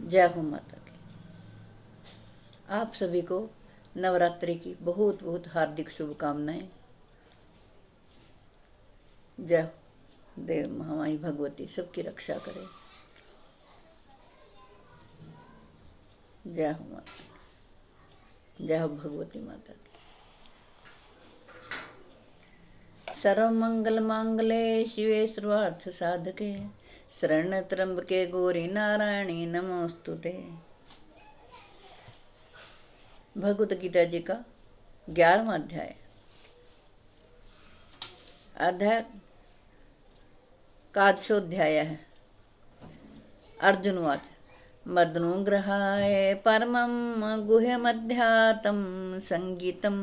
जय हो माता की। आप सभी को नवरात्रि की बहुत बहुत हार्दिक शुभकामनाएं। जय हो। देव महामाई भगवती सबकी रक्षा करे। जय हो माता की। जय हो भगवती माता की। सर्वमंगल मांगले शिवे सर्वार्थ साधके शरण त्र्यंबके गौरी नारायणी नमोस्तुते। भगवत गीता जी का 11वां अध्याय। अध्याय का 8वां है। अर्जुनवाच मदनुग्रहाय परमं गुह्यमध्यात्म संगीतं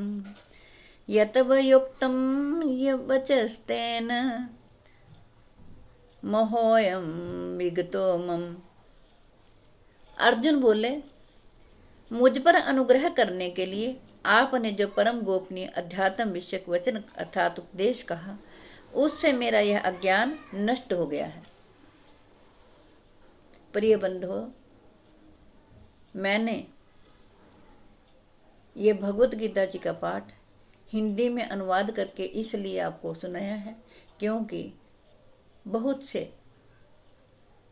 यतवयुक्तं यवचस्तेन मोहोऽयं विगतो मम। अर्जुन बोले, मुझ पर अनुग्रह करने के लिए आपने जो परम गोपनीय अध्यात्म विषयक वचन अर्थात उपदेश कहा, उससे मेरा यह अज्ञान नष्ट हो गया है। प्रिय बंधुओं, मैंने ये भगवत गीता जी का पाठ हिंदी में अनुवाद करके इसलिए आपको सुनाया है क्योंकि बहुत से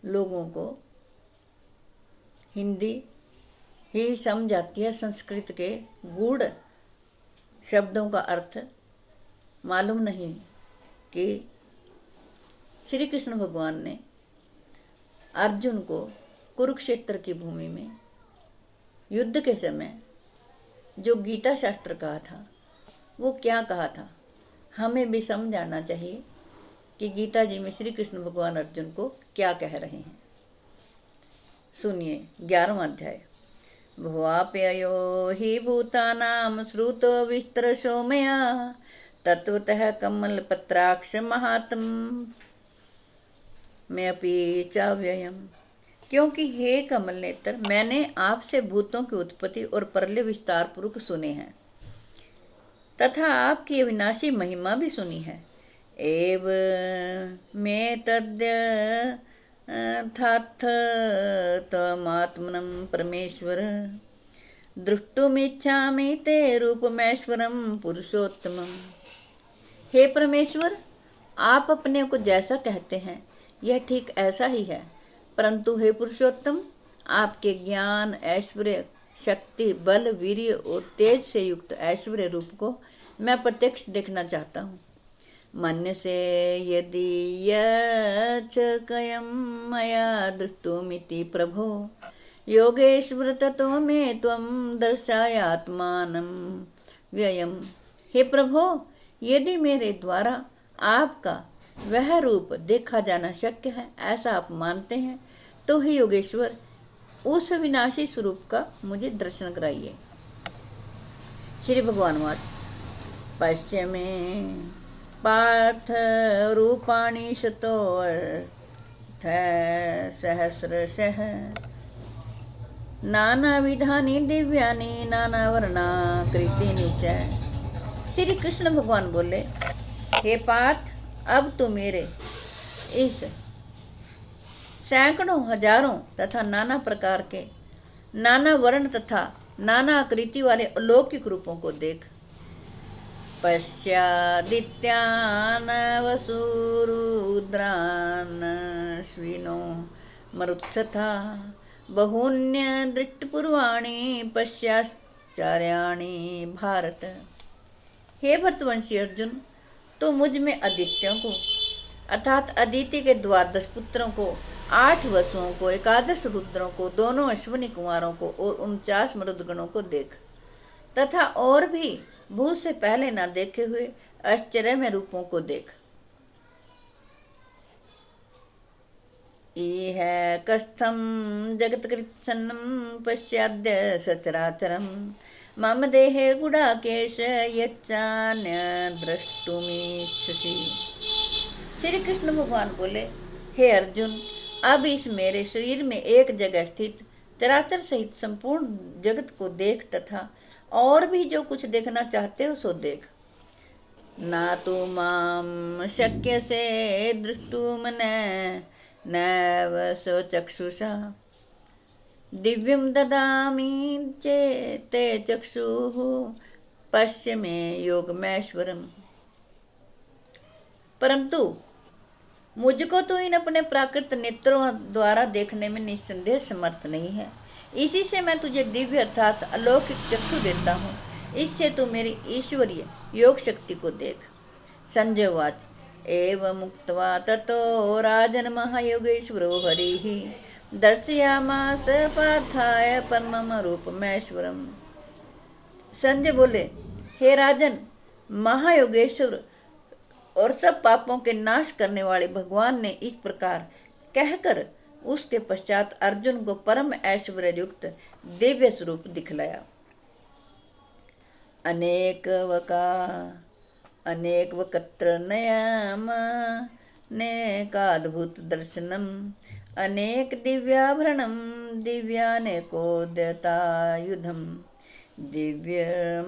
लोगों को हिंदी ही समझ आती है, संस्कृत के गूढ़ शब्दों का अर्थ मालूम नहीं कि श्री कृष्ण भगवान ने अर्जुन को कुरुक्षेत्र की भूमि में युद्ध के समय जो गीता शास्त्र कहा था वो क्या कहा था। हमें भी समझ आना चाहिए कि गीता जी में श्री कृष्ण भगवान अर्जुन को क्या कह रहे हैं। सुनिए 11वां अध्याय। भवाप्ययो हि भूतानां श्रुतो विस्तरशो मया तत्वतः कमलपत्राक्ष महात्म में अपि चाव्ययम्। क्योंकि हे कमल नेत्र, मैंने आपसे भूतों की उत्पत्ति और प्रलय विस्तार पूर्वक सुने हैं तथा आपकी अविनाशी महिमा भी सुनी है। एव में तद्य थाथ तमात्मनं परमेश्वर दृष्टुमिच्छामि ते रूपमेश्वरम पुरुषोत्तमम्। हे परमेश्वर, आप अपने को जैसा कहते हैं यह ठीक ऐसा ही है, परंतु हे पुरुषोत्तम, आपके ज्ञान, ऐश्वर्य, शक्ति, बल, वीर्य और तेज से युक्त ऐश्वर्य रूप को मैं प्रत्यक्ष देखना चाहता हूँ। मन्य से यदि यम मया दृष्टुमिति प्रभो योगेश्वर ततो में त्वं दर्शयात्मानं व्ययम्। हे प्रभो, यदि मेरे द्वारा आपका वह रूप देखा जाना शक्य है ऐसा आप मानते हैं तो हे योगेश्वर उस विनाशी स्वरूप का मुझे दर्शन कराइए। श्री भगवान वाच पश्चिमे पार्थ रूपाणि शतो सहस्रशः नानाविधानि दिव्यानि नानावर्णाकृतीनि च। श्री कृष्ण भगवान बोले, हे पार्थ, अब तो मेरे इस सैकड़ों हजारों तथा नाना प्रकार के, नाना वर्ण तथा नाना आकृति वाले अलौकिक रूपों को देख। पश्यादित्यान वसुरुद्रान श्विनो मरुत्सथा बहून्य दृष्टपूर्वाणि पश्चाश्चर्याणि भारत। हे भरतवंशी अर्जुन, तो मुझ में आदित्यों को अर्थात अदिति के 12 पुत्रों को, 8 वसुओं को, 11 रुद्रों को, दोनों अश्विनी कुमारों को और 49 मरुदगणों को देख तथा और भी भूत से पहले न देखे हुए आश्चर्य में रूपों को देख। इह कस्थम जगत्कृत्सन्नं पश्चाद्य सचराचरम मम देहे गुडाकेश यच्चान्य द्रष्टुमीच्छसि। श्री कृष्ण भगवान बोले, हे अर्जुन, अब इस मेरे शरीर में एक जगह स्थित चराचर सहित संपूर्ण जगत को देख तथा और भी जो कुछ देखना चाहते हो सो देख। ना तो माम शक्य से दृष्टुम नैव स्वचक्षुषा दिव्यं ददामि चेते चक्षुः पश्य मे योगमैश्वरम। परंतु मुझको तो इन अपने प्राकृत नेत्रों द्वारा देखने में निस्संदेह समर्थ नहीं है। इसी से मैं तुझे दिव्य अर्थात अलौकिक चक्षु देता हूँ। इससे तू मेरी ईश्वरीय योग शक्ति को देख। संजय वाच एवं मुक्त्वा ततो राजन महायोगेश्वरो हरिः दर्शयामास पार्थाय परमम रूपमैश्वरम। संजय बोले, हे राजन, महायोगेश्वर और सब पापों के नाश करने वाले भगवान ने इस प्रकार कहकर उसके पश्चात अर्जुन को परम ऐश्वर्य युक्त दिव्य स्वरूप दिखलाया। अनेक वक्त्र नयाम नेकाद्भुत दर्शनम अनेक दिव्याभरणम दिव्यानेकोद्यतायुधम दिव्य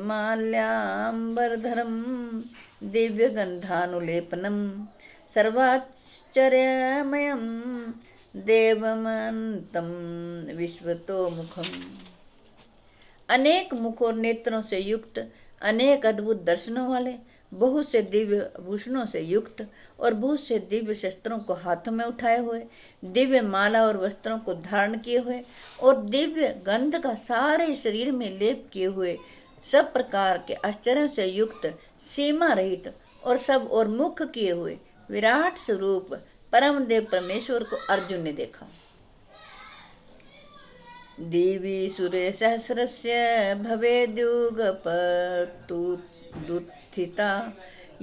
माल्याम्बरधरम दिव्य गंधानुलेपनम सर्वाश्चर्यमयम देवमंतम विश्वतोमुखम। अनेक मुख और नेत्रों से युक्त, अनेक अद्भुत दर्शनों वाले, बहुत से दिव्य आभूषणों से युक्त और बहुत से दिव्य शस्त्रों को हाथों में उठाए हुए, दिव्य माला और वस्त्रों को धारण किए हुए और दिव्य गंध का सारे शरीर में लेप किए हुए, सब प्रकार के आश्चर्यों से युक्त, सीमा रहित और सब और मुख किए हुए विराट स्वरूप परम देव परमेश्वर को अर्जुन ने देखा। देवी सूर्य सहस्रस्य भवेद्युगपतुत्थिता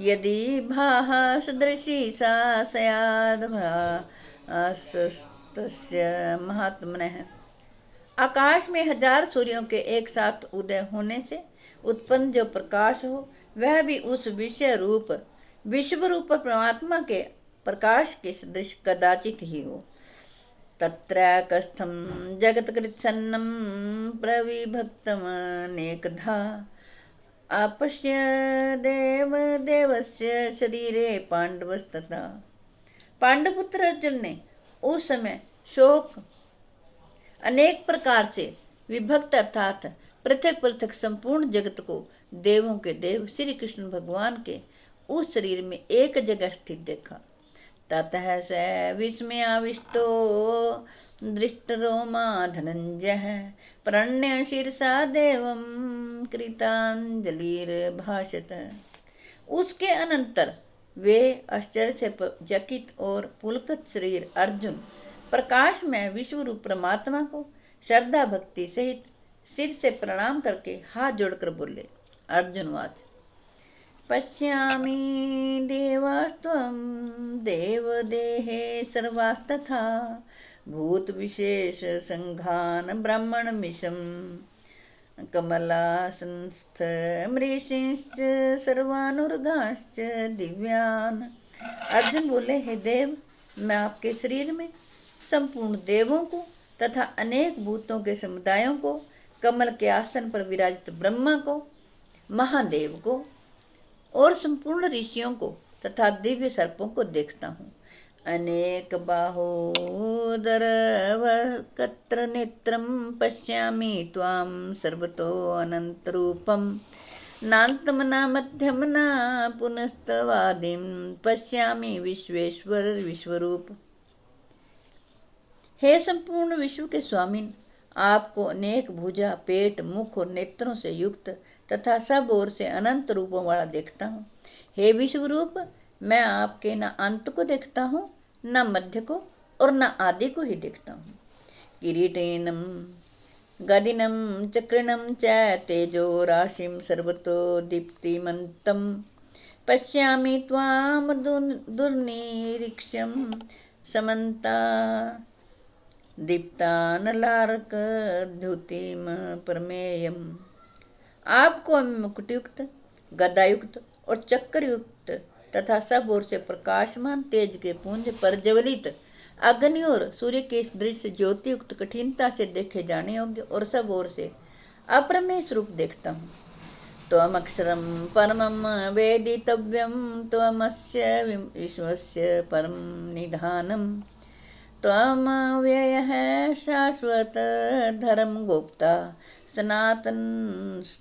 यदि भाहा सदृशी सा स्याद्भासस्तस्य महात्मनः। आकाश में 1000 सूर्यों के एक साथ उदय होने से उत्पन्न जो प्रकाश हो, वह भी उस विश्व रूप परमात्मा के प्रकाश के सदृश कदाचित ही हो। तत्रैकस्थं जगत्कृत्सन्नं प्रविभक्तमनेकधा आपश्य देवस्य शरीरे पांडवस्तथा। पांडुपुत्र अर्जुन ने उस समय शोक अनेक प्रकार से विभक्त अर्थात पृथक पृथक संपूर्ण जगत को देवों के देव श्री कृष्ण भगवान के उस शरीर में एक जगह स्थित देखा। ततः स विस्मयाविष्टो दृष्टरोमा धनंजय प्रणय शीर्षा देवं कृतांजलिर्भाषत। उसके अनंतर वे आश्चर्य से चकित और पुलकित शरीर अर्जुन प्रकाश में विश्वरूप परमात्मा को श्रद्धा भक्ति सहित सिर से प्रणाम करके हाथ जोड़कर बोले। अर्जुन वाच पश्यामि देवास्त्वं देवदेहे सर्वास्तथा भूत विशेष संघान ब्राह्मण मिशम कमलासंस्थ मृषिश्च सर्वानुर्गाश्च दिव्यान। अर्जुन बोले, हे देव, मैं आपके शरीर में संपूर्ण देवों को तथा अनेक भूतों के समुदायों को, कमल के आसन पर विराजित ब्रह्मा को, महादेव को और संपूर्ण ऋषियों को तथा दिव्य सर्पों को देखता हूँ। अनेक बाहोदर वक्त्र नेत्रम पश्यामि त्वां सर्वतो अनंत रूपम नान्तम न मध्यम न पुनस्तवादिम पश्यामि विश्वेश्वर विश्वरूप। हे संपूर्ण विश्व के स्वामिन, आपको अनेक भुजा, पेट, मुख और नेत्रों से युक्त तथा सब ओर से अनंत रूपों वाला देखता हूँ। हे विश्वरूप, मैं आपके न अंत को देखता हूँ, न मध्य को और न आदि को ही देखता हूँ। किरीटेनम गदिनं चक्रिणं च तेजो राशिं सर्वतो दीप्तिमन्तं पश्यामि त्वां दुर्निरीक्ष्यं समन्ता दीप्तानलार्कद्युतिं प्रमेयम्। आपको मुकुटयुक्त, गदायुक्त और चक्रयुक्त तथा सब ओर से प्रकाशमान तेज के पुंज प्रज्वलित अग्नि और सूर्य के दृश्य ज्योतियुक्त कठिनता से देखे जाने योग्य और सब ओर से अप्रमेय स्वरूप देखता हूँ। त्वमक्षरं परमं वेदितव्यं त्वमस्य विश्वस्य परम निधानम् त्वमव्यय है शाश्वत धर्म गुप्ता सनातन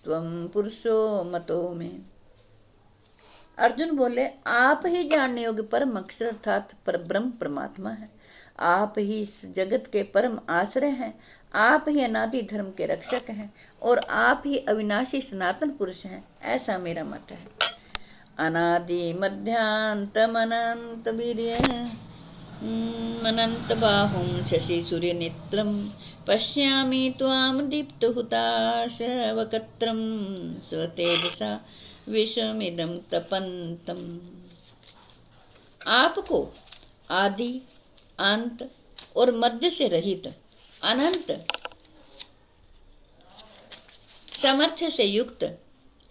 त्वं पुरुषो मतो में। अर्जुन बोले, आप ही जानने योग्य परम अक्षर अर्थात परब्रह्म परमात्मा है। आप ही इस जगत के परम आश्रय हैं। आप ही अनादि धर्म के रक्षक हैं और आप ही अविनाशी सनातन पुरुष हैं, ऐसा मेरा मत है। अनादि मध्यांतमनंत वीर्य अनंत बाहुं शशि सूर्य नेत्रम पश्यामि त्वां दीप्तहुताशवक्त्रं स्वतेजसा विश्वमिदं तपन्तम्। आपको आदि अंत और मध्य से रहित अनंत सामर्थ्य से युक्त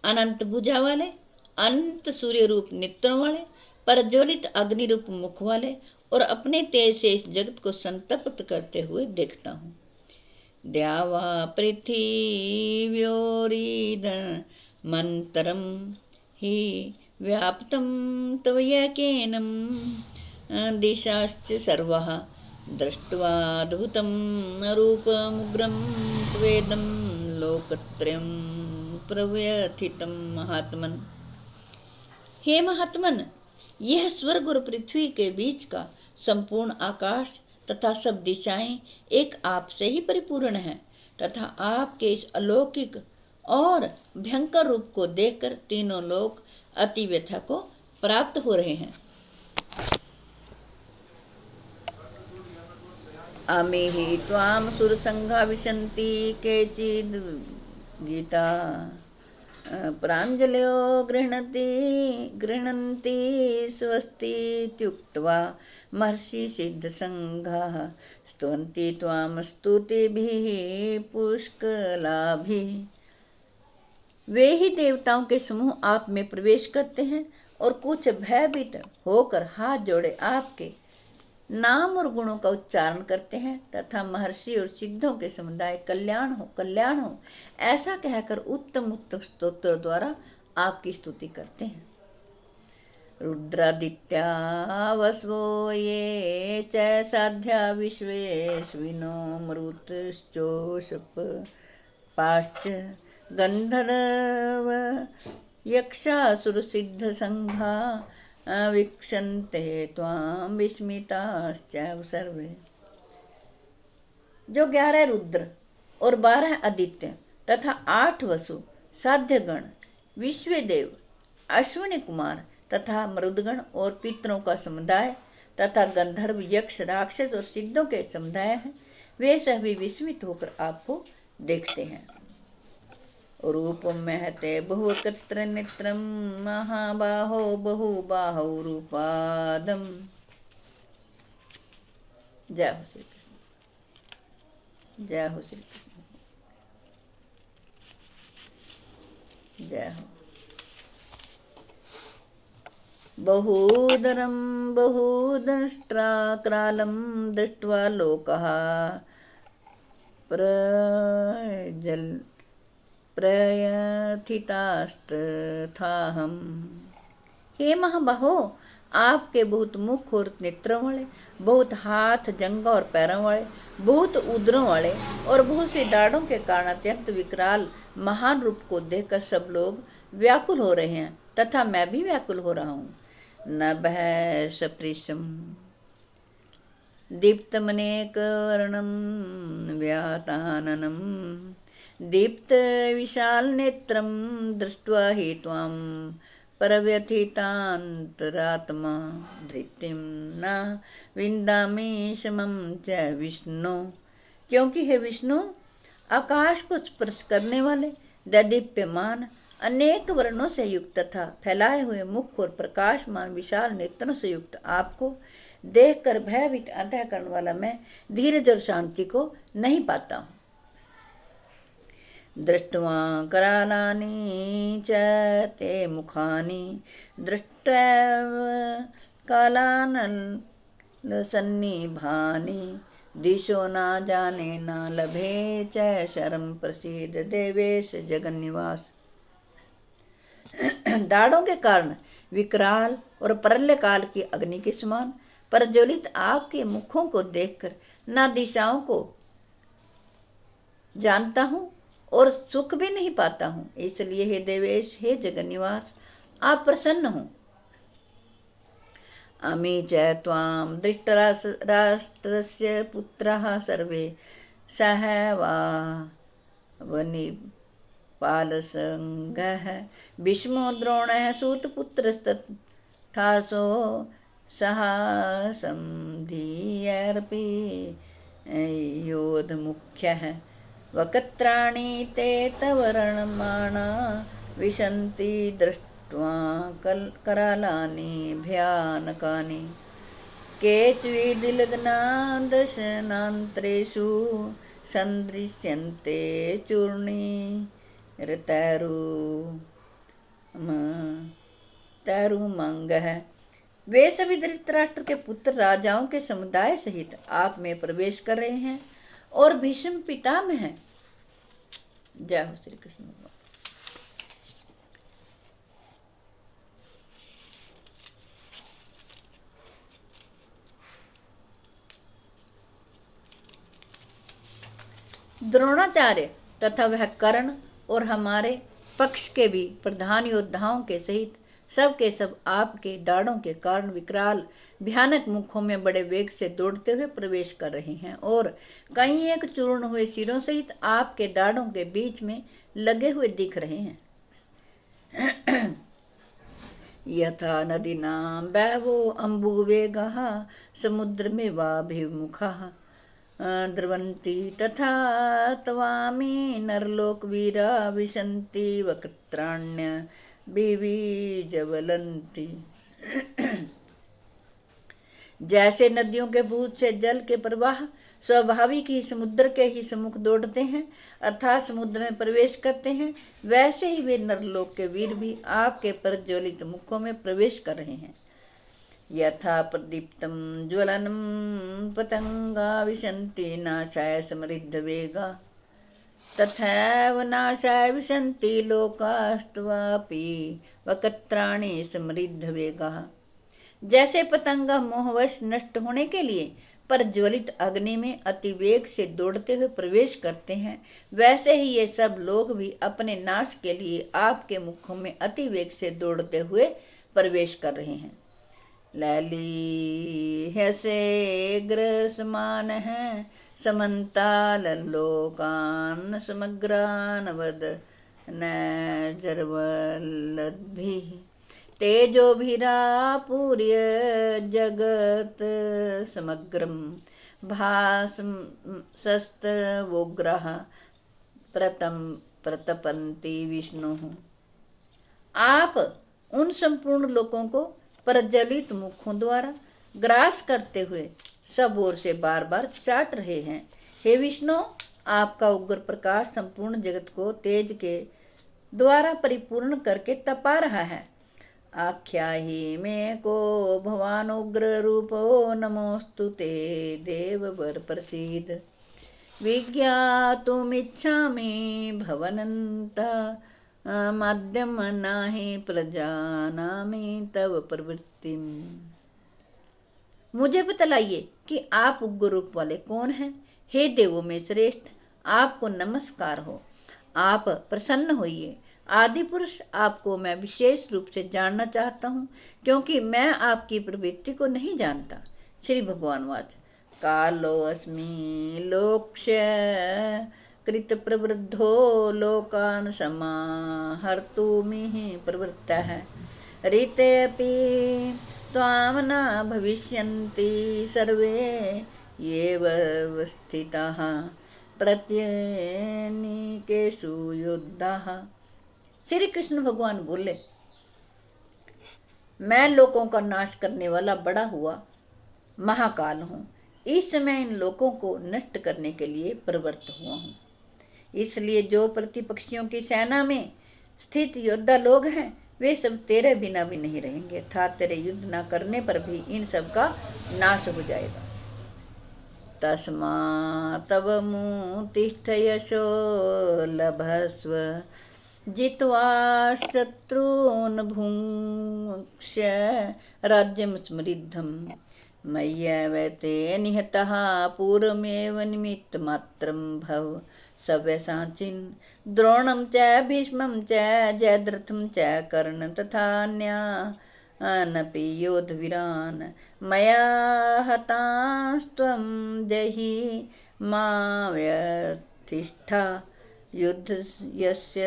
अनंत भुजा वाले अनंत सूर्य रूप नेत्रों वाले प्रज्वलित अग्नि रूप मुख वाले और अपने तेज से इस जगत को संतप्त करते हुए देखता हूँ। द्यावा पृथिव्योरिदमन्तरं हि व्याप्तं त्वयैकेनं दिशाश्च सर्वाः दृष्ट्वाद्भुतं रूपमुग्रं त्वेदं लोकत्रयं प्रव्यथितं महात्मन। हे महात्मन, यह स्वर्ग और पृथ्वी के बीच का संपूर्ण आकाश तथा सब दिशाएं एक आप से ही परिपूर्ण है तथा आपके इस अलौकिक और भयंकर रूप को देखकर तीनों लोग अति व्यथा को प्राप्त हो रहे हैं। अमेहि त्वां सुरसंघा विशन्ति केचिद् गीता प्राञ्जलयो गृह्णन्ति स्वस्तीत्युक्त्वा महर्षि सिद्धसंघाः स्तुवन्ति त्वां स्तुतिभिः पुष्कलाभिः। वे ही देवताओं के समूह आप में प्रवेश करते हैं और कुछ भयभीत होकर हाथ जोड़े आपके नाम और गुणों का उच्चारण करते हैं तथा महर्षि और सिद्धों के समुदाय कल्याण हो ऐसा कहकर उत्तम उत्तम स्तोत्रों द्वारा आपकी स्तुति करते हैं। रुद्रादित्या वसवो ये च साध्या विश्वेश्विनो मरुतश्चोषप पाश्च गंधर्व यक्षासुरसिद्धसंघा वीक्षन्ते त्वां विस्मिताश्चैव सर्वे। जो 11 रुद्र और 12 आदित्य तथा 8 वसु साध्यगण विश्वदेव अश्विनी कुमार तथा मरुदगण और पितरों का समुदाय तथा गंधर्व यक्ष राक्षस और सिद्धों के समुदाय हैं, वे सभी विस्मित होकर आपको देखते हैं। रूपं महते बहुवक्त्र नेत्रं महाबाहो बहुबाहौ रूपादम्। जय हो श्री कृष्ण, जय हो श्री कृष्ण, जय हो। बहुदरं बहुदंष्ट्राक्रालं दृष्ट्वा लोकः प्रयथितास्तथाहम्। हे महाबाहो, आपके बहुत मुख और नेत्रों वाले, बहुत हाथ जंघों और पैरों वाले, बहुत उदरों वाले और बहुत सी दाढ़ों के कारण अत्यंत विकराल महान रूप को देखकर सब लोग व्याकुल हो रहे हैं तथा मैं भी व्याकुल हो रहा हूँ। नभः सपृशं दीप्तमनेकवर्णं व्याताननं दीप्तविशालनेत्रं दृष्ट्वा हि त्वां परव्यथितान्तरात्मा धृतिं न विन्दामि शमं च विष्णु। क्योंकि हे विष्णु, आकाश को स्पर्श करने वाले दैदीप्यमान अनेक वर्णों से युक्त तथा फैलाए हुए मुख और प्रकाशमान विशाल नेत्रों से युक्त आपको देखकर भयभीत अंतःकरण वाला मैं धीरज और शांति को नहीं पाता हूँ। दृष्ट्वा करालानि च ते मुखानि दृष्ट्वैव कालानलसन्निभानि दिशो न जाने न लभे च शरं प्रसीद देवेश जगन्निवास। दाढ़ों के कारण विकराल और प्रलय काल की अग्नि के समान प्रज्वलित आपके मुखों को देखकर ना दिशाओं को जानता हूँ और सुख भी नहीं पाता हूँ। इसलिए हे देवेश, हे जगन्निवास, आप प्रसन्न हो। अमी च त्वां धृतराष्ट्रस्य पुत्राः सर्वे सहवावनिपालसङ्घः भीष्मो द्रोणः सूतपुत्रस्तथासो साहसं धीयर्पि योधमुख्यः वक्त्राणि ते तव रणमाणा विशन्ति दृष्ट्वा करालानि भयानकानि केचिदिलग्ना दशनान्तरेषु सन्दृश्यन्ते तैरुमंगः। वे सभी धृतराष्ट्र के पुत्र राजाओं के समुदाय सहित आप में प्रवेश कर रहे हैं और भीष्म पितामह हैं। जय हो श्री कृष्ण भगवान। द्रोणाचार्य तथा वह कर्ण और हमारे पक्ष के भी प्रधान योद्धाओं के सहित सब के सब आपके दाढ़ों के कारण विकराल भयानक मुखों में बड़े वेग से दौड़ते हुए प्रवेश कर रहे हैं और कई एक चूर्ण हुए सिरों सहित आपके दाढ़ों के बीच में लगे हुए दिख रहे हैं। यथा नदीनां बहवो अम्बुवेगः समुद्रमिवाभिमुखः द्रवन्ति तथा तवामि नरलोकवीरा विशन्ति वक्त्राण्य विविजवलन्ति। जैसे नदियों के बूंद से जल के प्रवाह स्वाभाविक ही समुद्र के ही सम्मुख दौड़ते हैं अर्थात समुद्र में प्रवेश करते हैं, वैसे ही वे नरलोक के वीर भी आपके प्रज्वलित मुखों में प्रवेश कर रहे हैं। यथा प्रदीप्तं ज्वलनं पतंगा विशन्ति नाशाय समृद्धवेगा तथैव नाशाय विशन्ति लोकास्त्वापि वक्त्राणि समृद्धवेगाः। जैसे पतंगा मोहवश नष्ट होने के लिए प्रज्वलित अग्नि में अति वेग से दौड़ते हुए प्रवेश करते हैं, वैसे ही ये सब लोग भी अपने नाश के लिए आपके मुखों में अति वेग से दौड़ते हुए प्रवेश कर रहे हैं। लैलीह्यसे ग्रसमान है समन्तालोकान् समग्रान् वद नैर्जरवल्लद्भिः तेजोभिरापूर्य जगत् समग्रं भासस्तवोग्रः प्रतपन्ति विष्णुः। आप उन संपूर्ण लोकों को प्रज्वलित मुखों द्वारा ग्रास करते हुए सब ओर से बार बार चाट रहे हैं। हे विष्णु, आपका उग्र प्रकाश संपूर्ण जगत को तेज के द्वारा परिपूर्ण करके तपा रहा है। आख्याहि में को भवान उग्र रूपो नमोस्तु ते देववर प्रसीद विज्ञातुमिच्छामि भवनन्ता माध्यम नाहि प्रजानामि तव प्रवृत्तिम। मुझे बतलाइए कि आप उग्र रूप वाले कौन हैं। हे देवों में श्रेष्ठ, आपको नमस्कार हो। आप प्रसन्न होइए। आदि पुरुष, आपको मैं विशेष रूप से जानना चाहता हूँ क्योंकि मैं आपकी प्रवृत्ति को नहीं जानता। श्री भगवान वाच कालो अस्मि लोक्ष्य कृत प्रवृद्धो लोकान् समाहर्तुमिह प्रवृत्तः ऋते अपि त्वां न भविष्यन्ति सर्वे येव स्थिताः प्रत्यनीकेषु युद्धाः। श्री कृष्ण भगवान बोले, मैं लोकों का नाश करने वाला बड़ा हुआ महाकाल हूँ। इस समय इन लोकों को नष्ट करने के लिए प्रवृत्त हुआ हूँ। इसलिए जो प्रतिपक्षियों की सेना में स्थित योद्धा लोग हैं, वे सब तेरे बिना भी नहीं रहेंगे, अर्थात तेरे युद्ध न करने पर भी इन सब का नाश हो जाएगा। तस्मात् तव मुतिष्ठ यशो लभस्व जित्वा शत्रून् भुङ्क्ष्य राज्यं समृद्धं मय्यवते निहतः पूर्वमेव निमित्तमात्रं भव सव्यसाचिन् द्रोणं च भीष्मं च जयद्रथं च कर्ण तथान्यानपि योधवीरान् मया हतांस्त्वं देहि मा व्यतिष्ठा युद्धस्य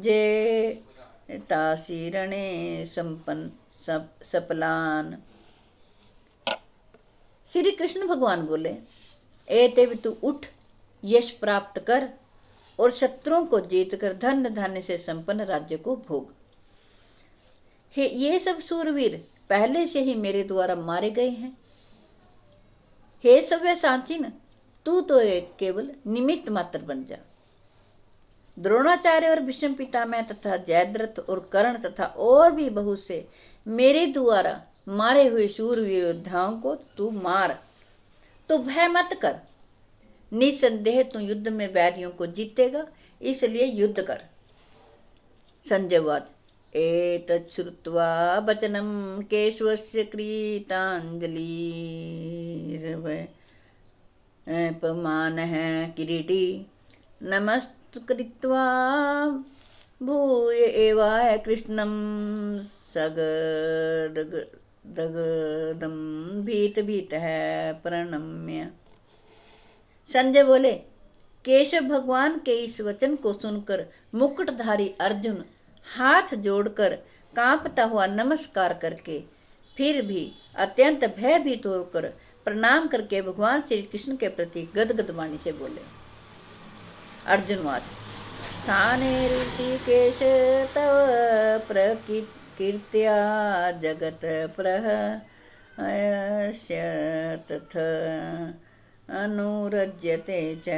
जेतासि रणे सफलान्। श्री कृष्ण भगवान बोले, ए देव तू उठ, यश प्राप्त कर और शत्रुओं को जीतकर धन धान्य से संपन्न राज्य को भोग। हे ये सब सूरवीर पहले से ही मेरे द्वारा मारे गए हैं। हे सव्यसाचिन, तू तो एक केवल निमित्त मात्र बन जा। द्रोणाचार्य और भीष्म पितामह तथा जयद्रथ और कर्ण तथा और भी बहुत से मेरे द्वारा मारे हुए शूरवीर योद्धाओं को तू मार, तो भय मत कर। निसंदेह तू युद्ध में बैरियों को जीतेगा, इसलिए युद्ध कर। संजयवाद एतत् श्रुत्वा वचनं केशवस्य कृताञ्जलिर्वैपमानः किरीटी नमस्कृत्वा भूय एवाय कृष्णं सगदगदं भीतः प्रणम्य। संजय बोले, केशव भगवान के इस वचन को सुनकर मुकुटधारी अर्जुन हाथ जोड़कर कांपता हुआ नमस्कार करके फिर भी अत्यंत भयभीत होकर प्रणाम करके भगवान श्री कृष्ण के प्रति गदगद वाणी से बोले। अर्जुनवाद स्थाने ऋषिकेश तव प्रकीर्त्या जगत प्रहस्यतथ अनुरज्यते च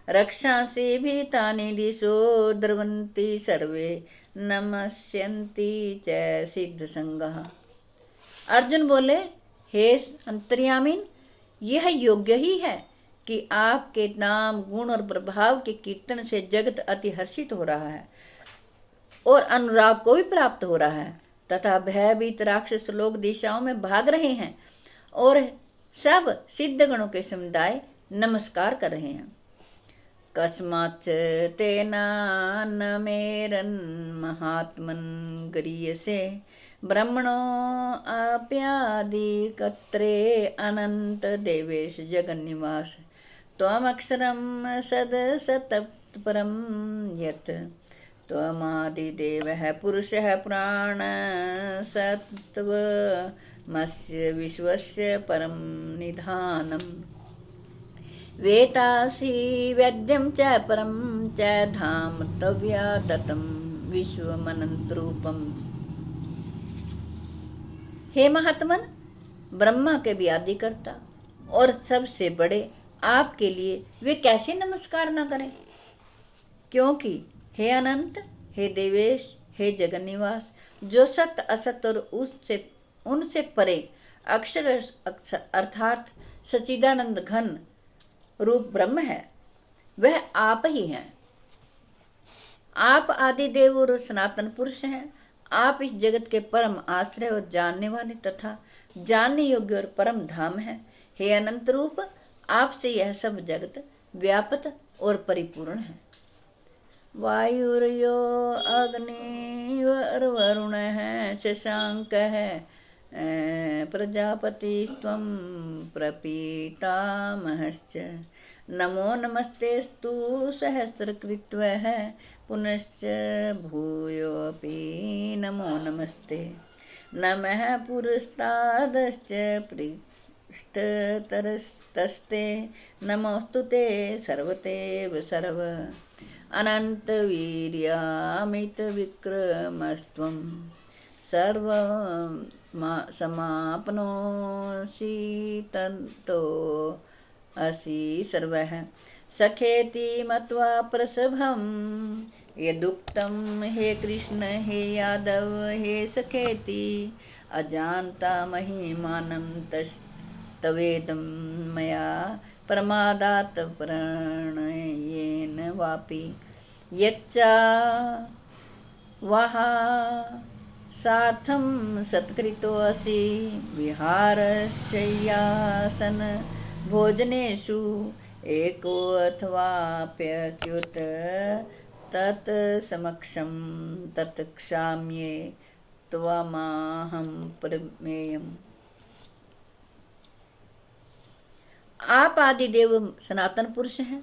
रक्षांसि भीतानि दिशो द्रवन्ति सर्वे नमस्यन्ति च सिद्धसंगः। अर्जुन बोले, हे अंतर्यामीन, यह योग्य ही है कि आपके नाम गुण और प्रभाव के कीर्तन से जगत अति हर्षित हो रहा है और अनुराग को भी प्राप्त हो रहा है तथा भयभीत राक्षस लोग दिशाओं में भाग रहे हैं और सब सिद्ध गणों के समुदाय नमस्कार कर रहे हैं। कस्माच्च तेना न मेरन महात्मन गरीयसे ब्रह्मणो आप्यादि कत्रे अनंत देवेश जगन्निवास त्वमक्षरं सदसतपरं यत् त्वमादिदेवः पुरुषः पुराण सत्त्वमस्य विश्वस्य परं निधानम् वेतासि वेद्यं च परं च धाम तव्या दत्तं विश्वमनंतरूपम्। हे महात्मन, ब्रह्मा के भी आदि करता और सबसे बड़े आपके लिए वे कैसे नमस्कार न करें, क्योंकि हे अनंत, हे देवेश, हे जगन्निवास, जो सत्य असत्य और उनसे परे अक्षर अर्थात सच्चिदानंद घन रूप ब्रह्म है, वह आप ही हैं। आप आदि देव और सनातन पुरुष हैं। आप इस जगत के परम आश्रय और जानने वाले तथा जानने योग्य और परम धाम हैं। हे अनंत रूप, आपसे यह सब जगत व्यापक और परिपूर्ण है। वायुर्यो अग्निर्वरुण है शशांक है प्रजापतिस्त्वं प्रपीतामहश्च नमो नमस्तेस्तु सहस्रकृत्वः पुनश्च भूयोऽपि नमो नमस्ते नमः पुरस्तादश्च पृष्ठतरस्तस्ते नमोस्तुते सर्वतेव सर्व अनन्तवीर्यामितविक्रमस्त्वं समाप्नोषि ततो असि सर्वः सखेति मत्वा प्रसभं यदुक्तं हे कृष्ण हे यादव हे सखेति अजानता महिमानं तवेदं मया प्रमादात् प्रणयेन वापि यच्चा वहा सार्थं सत्कृतोऽसि विहारशय्यासन भोजनेषु एको अथवाप्यच्युत तत्समक्षं तत्क्षाम्ये त्वमाहं प्रमेयम्। आप आदिदेव सनातन पुरुष हैं।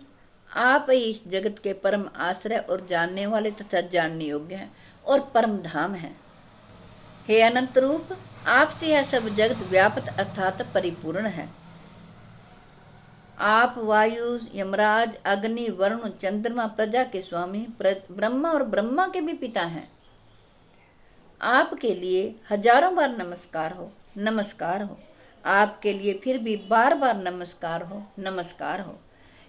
आप ही इस जगत के परम आश्रय और जानने वाले तथा जानने योग्य हैं और परम धाम हैं। हे अनंत रूप, आपसे यह सब जगत व्यापक अर्थात परिपूर्ण है। आप वायु, यमराज, अग्नि, वरुण, चंद्रमा, प्रजा के स्वामी, ब्रह्मा और ब्रह्मा के भी पिता हैं। आपके लिए हजारों बार नमस्कार हो, नमस्कार हो। आपके लिए फिर भी बार बार नमस्कार हो, नमस्कार हो।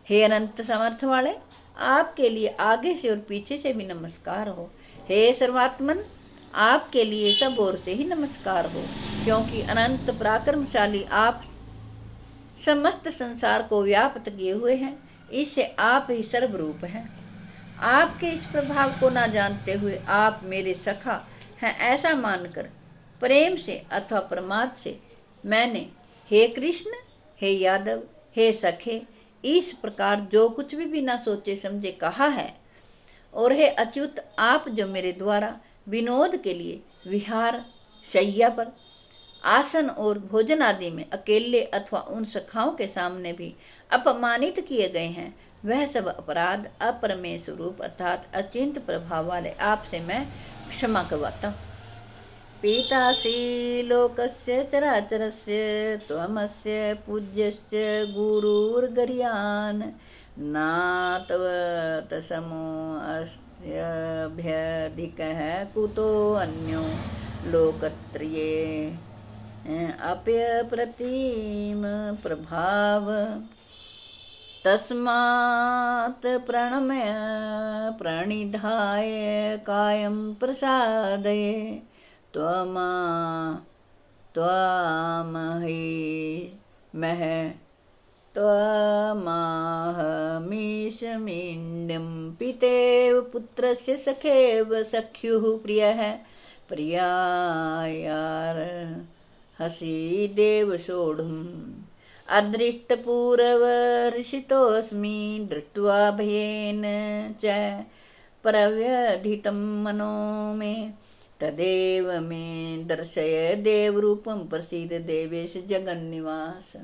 हे अनंत समर्थ वाले, आपके लिए आगे से और पीछे से भी नमस्कार हो। हे सर्वात्मन, आपके लिए सब ओर से ही नमस्कार हो, क्योंकि अनंत पराक्रमशाली आप समस्त संसार को व्याप्त किए हुए हैं। इससे आप ही सर्वरूप हैं। आपके इस प्रभाव को ना जानते हुए आप मेरे सखा हैं ऐसा मानकर प्रेम से अथवा प्रमाद से मैंने हे कृष्ण, हे यादव, हे सखे इस प्रकार जो कुछ भी बिना सोचे समझे कहा है। और हे अच्युत, आप जो मेरे द्वारा विनोद के लिए विहार, शैया पर, आसन और भोजन आदि में अकेले अथवा उन सखाओं के सामने भी अपमानित किए गए हैं, वह सब अपराध अपरमेय स्वरूप अर्थात अचिंत प्रभाव वाले आपसे मैं क्षमा करवाता हूँ। पीतासी लोकस्य चराचरस्य त्वमस्य पूज्यश्च गुरुर्गरीयान् नातव तसमो अस्यभ्यधिकः कुतो अन्यो लोकत्रये अप्यप्रतिम प्रभाव। तस्मात् प्रणमय प्रणिधाय कायं प्रसादये त्वमाहमीशमिण्डं पितेव पुत्रस्य सखेव सख्युः प्रियः प्रियायार्हसि देव सोढुम्। अदृष्टपूर्वहर्षितोऽस्मि दृष्ट्वा भयेन च प्रव्यथितं मनो मे तदेव मे दर्शय देवरूपं प्रसीद देवेश जगन्निवास।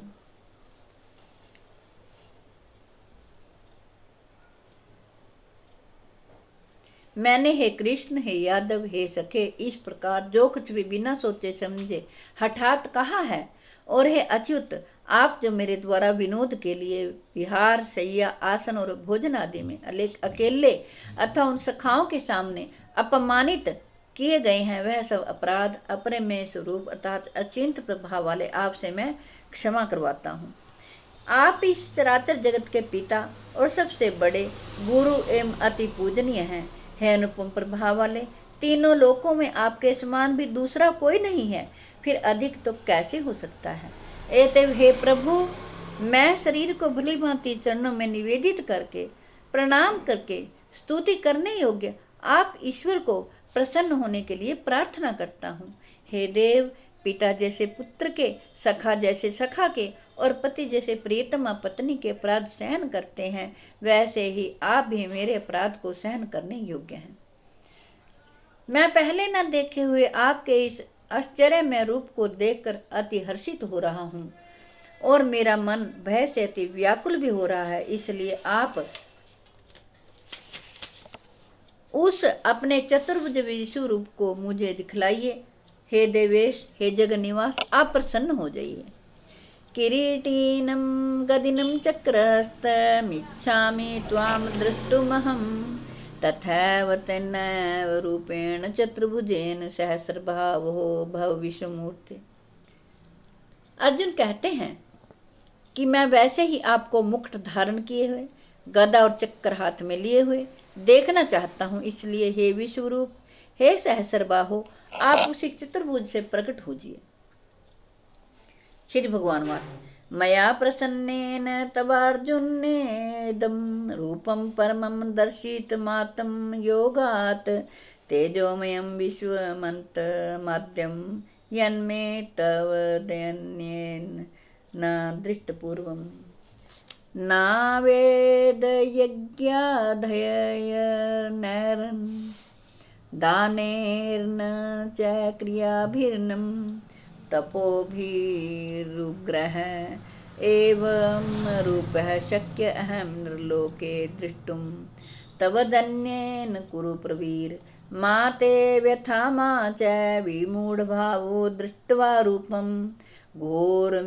मैंने हे कृष्ण, हे यादव, हे सखे इस प्रकार जो कुछ भी बिना सोचे समझे हठात कहा है। और हे अच्युत, आप जो मेरे द्वारा विनोद के लिए विहार, शैया, आसन और भोजन आदि में अकेले अथवा उन सखाओं के सामने अपमानित किए गए हैं, वह सब अपराध अपरमेय स्वरूप अर्थात अचिंत प्रभाव वाले आपसे मैं क्षमा करवाता हूँ। आप इस चराचर जगत के पिता और सबसे बड़े गुरु एवं अति पूजनीय हैं। हे अनुपम प्रभाव वाले, तीनों लोकों में आपके समान भी दूसरा कोई नहीं है, फिर अधिक तो कैसे हो सकता है। एतव हे प्रभु, मैं शरीर को भली भांति चरणों में निवेदित करके प्रणाम करके स्तुति करने योग्य आप ईश्वर को प्रसन्न होने के लिए प्रार्थना करता हूँ। हे देव, पिता जैसे पुत्र के, सखा जैसे सखा के और पति जैसे प्रियतमा पत्नी के अपराध सहन करते हैं, वैसे ही आप भी मेरे अपराध को सहन करने योग्य हैं। मैं पहले न देखे हुए आपके इस आश्चर्यमय रूप को देखकर अति हर्षित हो रहा हूँ और मेरा मन भय से अति व्याकुल भी हो रहा है। इसलिए आप उस अपने चतुर्भुज विश्व रूप को मुझे दिखलाइए। हे देवेश, हे जगन्निवास, आप प्रसन्न हो जाइए। किरीटीनं गदिनं चक्रहस्तमिच्छामि त्वां द्रष्टुमहं तथैव तेनैव रूपेण चतुर्भुजेन सहस्रबाहो भव विश्वमूर्ते। अर्जुन कहते हैं कि मैं वैसे ही आपको मुकुट धारण किए हुए, गदा और चक्र हाथ में लिए हुए देखना चाहता हूँ। इसलिए हे विश्वरूप, हे सहस्रबाहो, आप उसी चतुर्भुज से प्रकट होजिए। श्री भगवान वाक्य मया प्रसन्नेन तवार्जुनेदं रूपं परमं दर्शित मातं योगात् तेजोमयं विश्वमन्तमाद्यं यन्मे तव दयन्येन न दृष्टपूर्वम् नावेदयज्ञाधयनैरन् दानैर्न च क्रियाभिर्नं तपोभिरुग्रह एवं रूपः शक्य अहं नृलोके द्रष्टुं तव दन्येन कुरु प्रवीर मा ते व्यथा मा च विमूढभावो दृष्ट्वा रूपं घोरमेदृण्णमेदं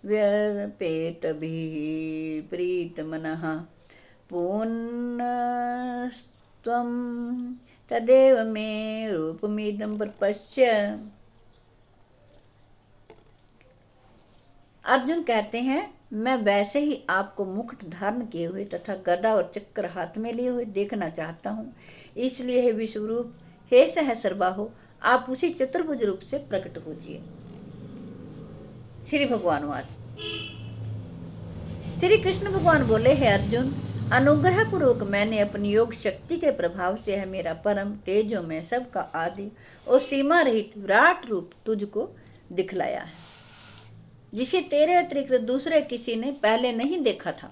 व्यपेतभिः प्रीतमनः पुनस्त्वं तदेव मे रूपमिदं प्रपश्य। अर्जुन कहते हैं, मैं वैसे ही आपको मुकुट धारण किए हुए तथा गदा और चक्र हाथ में लिए हुए देखना चाहता हूँ, इसलिए हे विश्वरूप, हे सहस्रबाहो, आप उसी चतुर्भुज रूप से प्रकट होजिए। श्री भगवान वाच। श्री कृष्ण भगवान बोले, हे अर्जुन, अनुग्रह पूर्वक मैंने अपनी योग शक्ति के प्रभाव से है मेरा परम तेजो में सबका आदि और सीमा रहित विराट रूप तुझको दिखलाया है, जिसे तेरे अतिरिक्त दूसरे किसी ने पहले नहीं देखा था।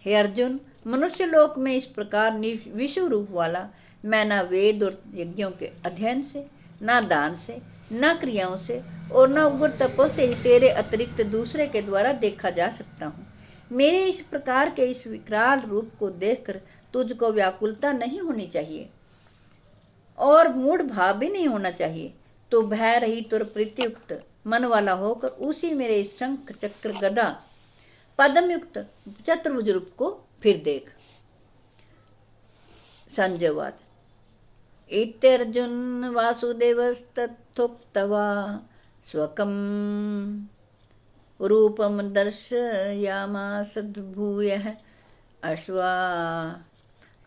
हे अर्जुन, मनुष्य लोक में इस प्रकार विश्व रूप वाला मैं न वेद और यज्ञों के अध्ययन से, न दान से, न क्रियाओं से और न उग्र तपों से ही तेरे अतिरिक्त दूसरे के द्वारा देखा जा सकता हूँ। मेरे इस प्रकार के इस विकराल रूप को देखकर तुझको व्याकुलता नहीं होनी चाहिए और मूढ़ भाव भी नहीं होना चाहिए। तो भय रहित और प्रीतियुक्त मन वाला होकर उसी मेरे शंख चक्र गदा पद्म युक्त चतुर्भुज रूप को फिर देख। संजयवाद। इत्यर्जुन वासुदेवस्तथोक्त्वा स्वकं रूपं दर्शयामास भूयः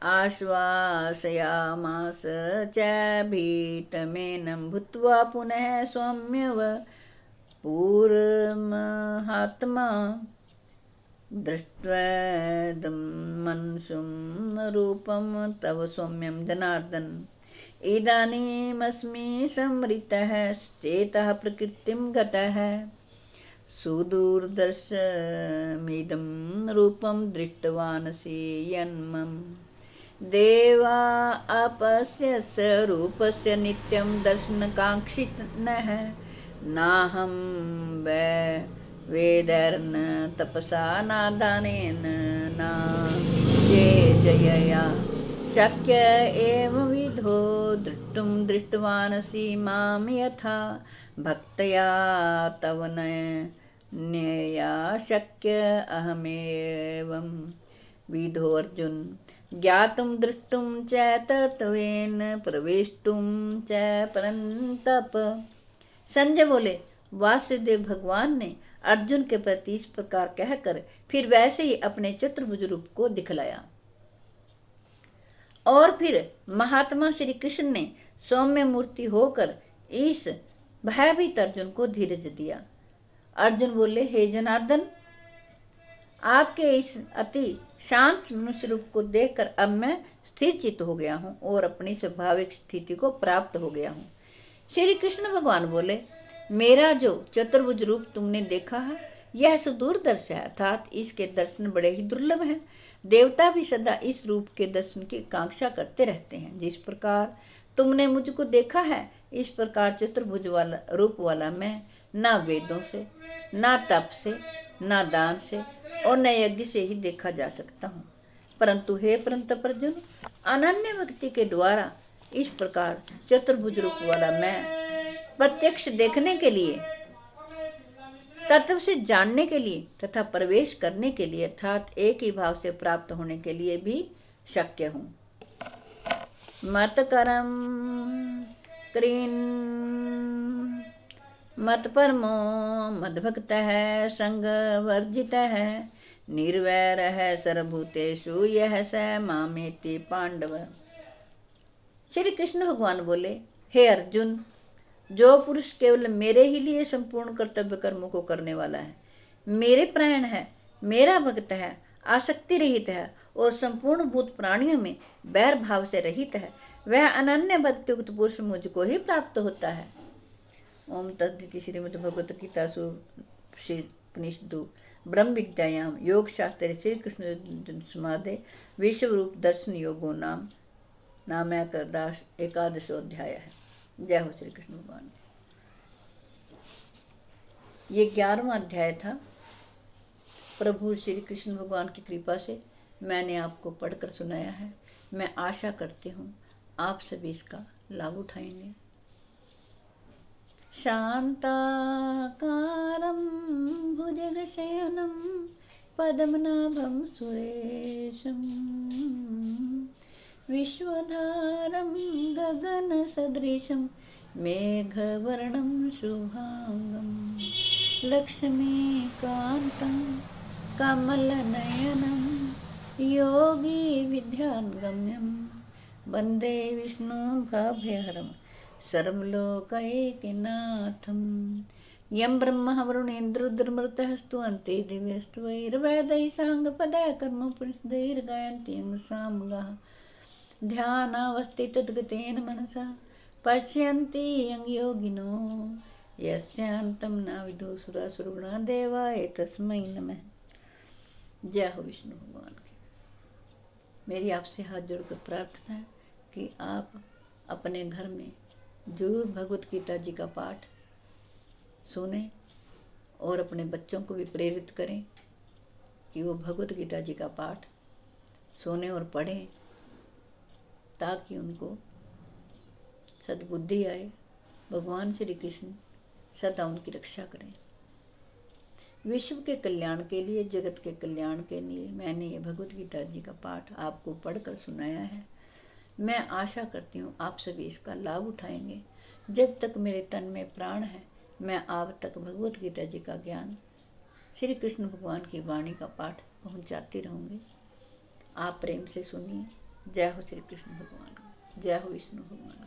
आश्वासयामास च भीतमेनं भूत्वा पुनः सौम्यव पूर्वमहात्मा दृष्ट्वेदं मनसुं रूपं तव सौम्यं जनार्दन इदानीमस्मि संवृतः चेतः प्रकृतिं गतः सुदूरदर्शमिदं रूपं दृष्टवानसि यन्मम देवा अपश्यस्य रूपस्य नित्यं दर्शनकाङ्क्षिणः नाहं वेदैर्न तपसा न दानेन न जयया शक्य एवंविधो द्रष्टुं दृष्टवानसि मां यथा भक्तया तव नया शक्य अहमेवं विधो अर्जुन ज्ञातुं दृष्टुं च तत्त्वेन प्रवेष्टुं च परन्तप। संजय बोले, वासुदेव भगवान ने अर्जुन के प्रति इस प्रकार कहकर फिर वैसे ही अपने चतुर्भुज रूप को दिखलाया और फिर महात्मा श्री कृष्ण ने सौम्य मूर्ति होकर इस भयभीत अर्जुन को धीरज दिया। अर्जुन बोले, हे जनार्दन, आपके इस अति शांत मनुष्य रूप को देखकर अब मैं स्थिर चित्त हो गया हूँ और अपनी स्वाभाविक स्थिति को प्राप्त हो गया हूँ। श्री कृष्ण भगवान बोले, मेरा जो चतुर्भुज रूप तुमने देखा है यह सुदूरदर्श है, अर्थात इसके दर्शन बड़े ही दुर्लभ हैं। देवता भी सदा इस रूप के दर्शन की कांक्षा करते रहते हैं। जिस प्रकार तुमने मुझको देखा है, इस प्रकार चतुर्भुज वाला रूप वाला मैं न वेदों से, न तप से, न दान से और न यज्ञ से ही देखा जा सकता हूँ। परंतु हे परंतप अर्जुन, अनन्य भक्ति के द्वारा इस प्रकार चतुर्भुज रूप वाला मैं प्रत्यक्ष देखने के लिए, तत्व से जानने के लिए तथा प्रवेश करने के लिए अर्थात एक ही भाव से प्राप्त होने के लिए भी शक्य हूँ। मतकरम क्रीन मत परमो मद्भक्त है संग वर्जित है निर्वैर है सर्वभूतेषु यह स मामेति पांडव। श्री कृष्ण भगवान बोले, हे अर्जुन, जो पुरुष केवल मेरे ही लिए संपूर्ण कर्तव्य कर्मों को करने वाला है, मेरे प्राण है, मेरा भक्त है, आसक्ति रहित है और संपूर्ण भूत प्राणियों में बैर भाव से रहित है, वह अनन्य भक्तियुक्त पुरुष मुझको ही प्राप्त होता है। ओम तद्दिति श्रीमद् भगवत गीतासु उपनिषदु ब्रह्म विद्यायाम योग शास्त्रे श्री कृष्ण समाधे विश्व रूप दर्शन योगो नाम एकादशोध्याय है। जय हो श्री कृष्ण भगवान। ये 11वां अध्याय था। प्रभु श्री कृष्ण भगवान की कृपा से मैंने आपको पढ़कर सुनाया है। मैं आशा करती हूँ आप सभी इसका लाभ उठाएंगे। शांताकारं भुजगशयनं पद्मनाभं सुरेशं विश्वधारं गगनसदृशं मेघवर्णं शुभांगं लक्ष्मीकान्तं कमलनयनं योगी विद्यागम्यं वन्दे विष्णुभवभयहरं सर्वलोकैकनाथं। यं ब्रह्मा वरुणेन्द्रुर्मरुतः स्तुवन्ति दिव्यस्तवैर्वेदैः साङ्गपदैः कर्मोपनिषदैर्गायन्ति यं सामगाः ध्यानावस्थितद्गतेन मनसा पश्यन्ति यं योगिनो यस्यान्तं न विदुषुरासुरगुणा देवाय तस्मै नमः। जय हो विष्णु भगवान की। मेरी आपसे हाथ जोड़कर प्रार्थना है कि आप अपने घर में जरूर भगवत गीता जी का पाठ सुने और अपने बच्चों को भी प्रेरित करें कि वो भगवत गीता जी का पाठ सुने और पढ़ें, ताकि उनको सद्बुद्धि आए, भगवान श्री कृष्ण सदा उनकी रक्षा करें। विश्व के कल्याण के लिए, जगत के कल्याण के लिए मैंने ये भगवत गीता जी का पाठ आपको पढ़कर सुनाया है। मैं आशा करती हूँ आप सभी इसका लाभ उठाएंगे। जब तक मेरे तन में प्राण है मैं आप तक भगवत गीता जी का ज्ञान, श्री कृष्ण भगवान की वाणी का पाठ पहुँचाती रहूँगी। आप प्रेम से सुनिए। जय हो श्री कृष्ण भगवान, जय हो विष्णु भगवान।